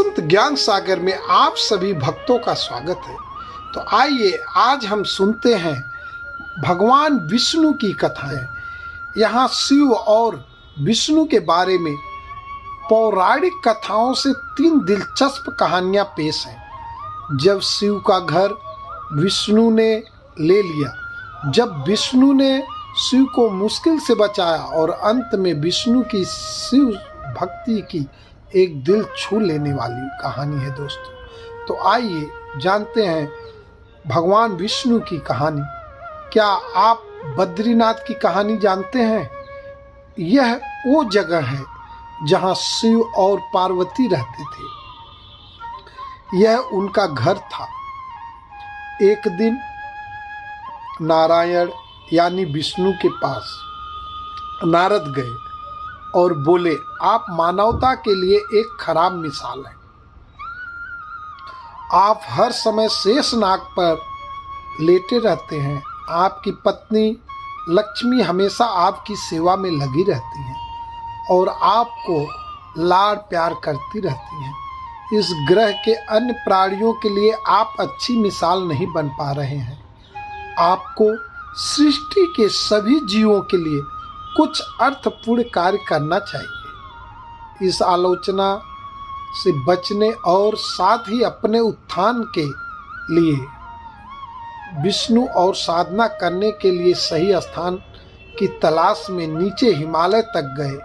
बसंत ज्ञान सागर में आप सभी भक्तों का स्वागत है। तो आइए आज हम सुनते हैं भगवान विष्णु की कथाएं। यहाँ शिव और विष्णु के बारे में पौराणिक कथाओं से 3 दिलचस्प कहानियां पेश हैं। जब शिव का घर विष्णु ने ले लिया, जब विष्णु ने शिव को मुश्किल से बचाया और अंत में विष्णु की शिव भक्ति की एक दिल छू लेने वाली कहानी है दोस्तों। तो आइए जानते हैं भगवान विष्णु की कहानी। क्या आप बद्रीनाथ की कहानी जानते हैं? यह वो जगह है जहां शिव और पार्वती रहते थे। यह उनका घर था। एक दिन नारायण यानी विष्णु के पास नारद गए और बोले, आप मानवता के लिए एक खराब मिसाल हैं। आप हर समय शेषनाग पर लेटे रहते हैं। आपकी पत्नी लक्ष्मी हमेशा आपकी सेवा में लगी रहती हैं और आपको लाड़ प्यार करती रहती हैं। इस ग्रह के अन्य प्राणियों के लिए आप अच्छी मिसाल नहीं बन पा रहे हैं। आपको सृष्टि के सभी जीवों के लिए कुछ अर्थपूर्ण कार्य करना चाहिए। इस आलोचना से बचने और साथ ही अपने उत्थान के लिए विष्णु और साधना करने के लिए सही स्थान की तलाश में नीचे हिमालय तक गए।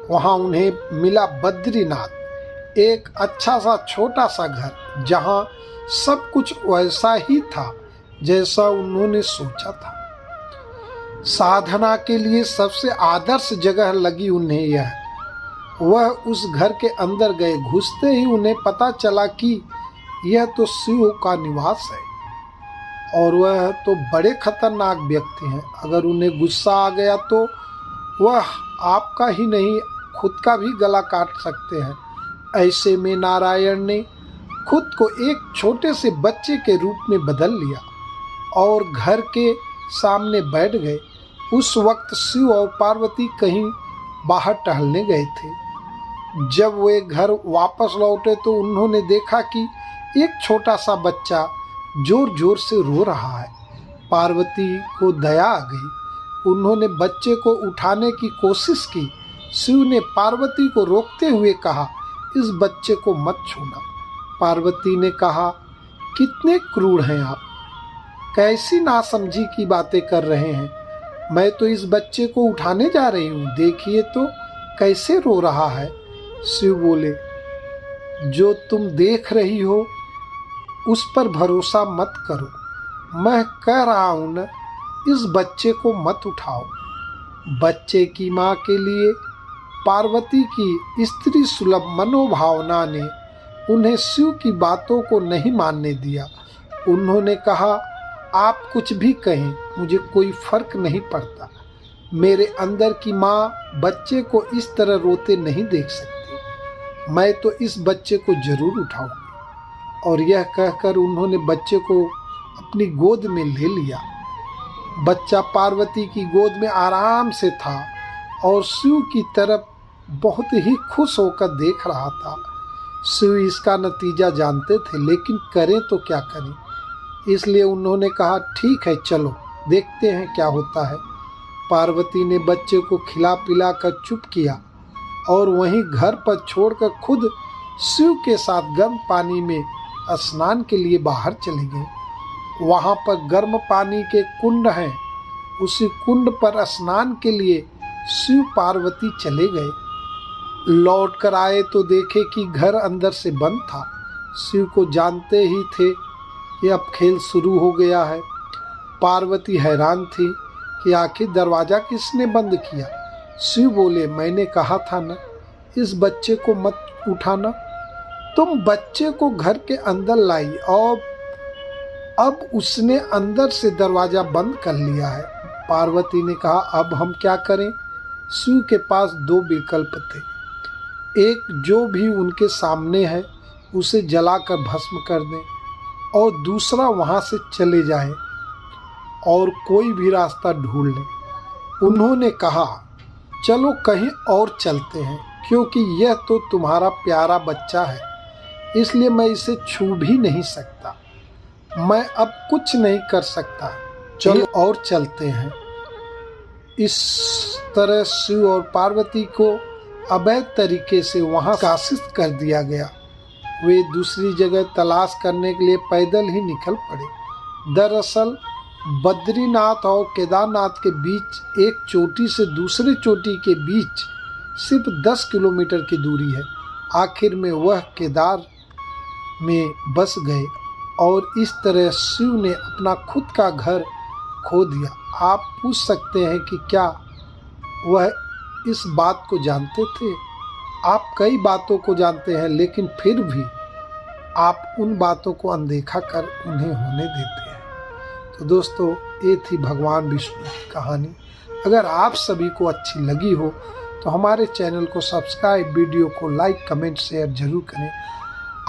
वहां उन्हें मिला बद्रीनाथ, एक अच्छा सा छोटा सा घर जहां सब कुछ वैसा ही था जैसा उन्होंने सोचा था। साधना के लिए सबसे आदर्श जगह लगी उन्हें यह। वह उस घर के अंदर गए। घुसते ही उन्हें पता चला कि यह तो शिव का निवास है और वह तो बड़े खतरनाक व्यक्ति हैं। अगर उन्हें गुस्सा आ गया तो वह आपका ही नहीं खुद का भी गला काट सकते हैं। ऐसे में नारायण ने खुद को एक छोटे से बच्चे के रूप में बदल लिया और घर के सामने बैठ गए। उस वक्त शिव और पार्वती कहीं बाहर टहलने गए थे। जब वे घर वापस लौटे तो उन्होंने देखा कि एक छोटा सा बच्चा जोर जोर से रो रहा है। पार्वती को दया आ गई। उन्होंने बच्चे को उठाने की कोशिश की। शिव ने पार्वती को रोकते हुए कहा, इस बच्चे को मत छूना। पार्वती ने कहा, कितने क्रूर हैं आप, कैसी नासमझी की बातें कर रहे हैं। मैं तो इस बच्चे को उठाने जा रही हूँ, देखिए तो कैसे रो रहा है। शिव बोले, जो तुम देख रही हो उस पर भरोसा मत करो। मैं कह रहा हूँ न, इस बच्चे को मत उठाओ। बच्चे की माँ के लिए पार्वती की स्त्री सुलभ मनोभावना ने उन्हें शिव की बातों को नहीं मानने दिया। उन्होंने कहा, आप कुछ भी कहें, मुझे कोई फर्क नहीं पड़ता। मेरे अंदर की माँ बच्चे को इस तरह रोते नहीं देख सकती। मैं तो इस बच्चे को जरूर उठाऊंगी। और यह कहकर उन्होंने बच्चे को अपनी गोद में ले लिया। बच्चा पार्वती की गोद में आराम से था और शिव की तरफ बहुत ही खुश होकर देख रहा था। शिव इसका नतीजा जानते थे, लेकिन करें तो क्या करें। इसलिए उन्होंने कहा, ठीक है, चलो देखते हैं क्या होता है। पार्वती ने बच्चे को खिला पिला कर चुप किया और वहीं घर पर छोड़कर खुद शिव के साथ गर्म पानी में स्नान के लिए बाहर चली गई। वहां पर गर्म पानी के कुंड हैं। उसी कुंड पर स्नान के लिए शिव पार्वती चले गए। लौट कर आए तो देखे कि घर अंदर से बंद था। शिव को जानते ही थे कि अब खेल शुरू हो गया है। पार्वती हैरान थी कि आखिर दरवाज़ा किसने बंद किया। शिव बोले, मैंने कहा था ना, इस बच्चे को मत उठाना। तुम बच्चे को घर के अंदर लाई और अब उसने अंदर से दरवाज़ा बंद कर लिया है। पार्वती ने कहा, अब हम क्या करें। शिव के पास 2 विकल्प थे। एक, जो भी उनके सामने है उसे जलाकर भस्म कर दें, और दूसरा वहाँ से चले जाएं और कोई भी रास्ता ढूंढ लें। उन्होंने कहा, चलो कहीं और चलते हैं, क्योंकि यह तो तुम्हारा प्यारा बच्चा है। इसलिए मैं इसे छू भी नहीं सकता। मैं अब कुछ नहीं कर सकता। चलो और चलते हैं। इस तरह शिव और पार्वती को अवैध तरीके से वहां काशित कर दिया गया। वे दूसरी जगह तलाश करने के लिए पैदल ही निकल पड़े। दरअसल बद्रीनाथ और केदारनाथ के बीच एक चोटी से दूसरे चोटी के बीच सिर्फ 10 किलोमीटर की दूरी है। आखिर में वह केदार में बस गए और इस तरह शिव ने अपना खुद का घर खो दिया। आप पूछ सकते हैं कि क्या वह इस बात को जानते थे? आप कई बातों को जानते हैं, लेकिन फिर भी आप उन बातों को अनदेखा कर उन्हें होने देते हैं। तो दोस्तों, ये थी भगवान विष्णु की कहानी। अगर आप सभी को अच्छी लगी हो तो हमारे चैनल को सब्सक्राइब, वीडियो को लाइक, कमेंट, शेयर जरूर करें।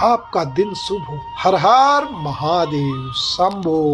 आपका दिन शुभ हो। हर हर महादेव। शंभो।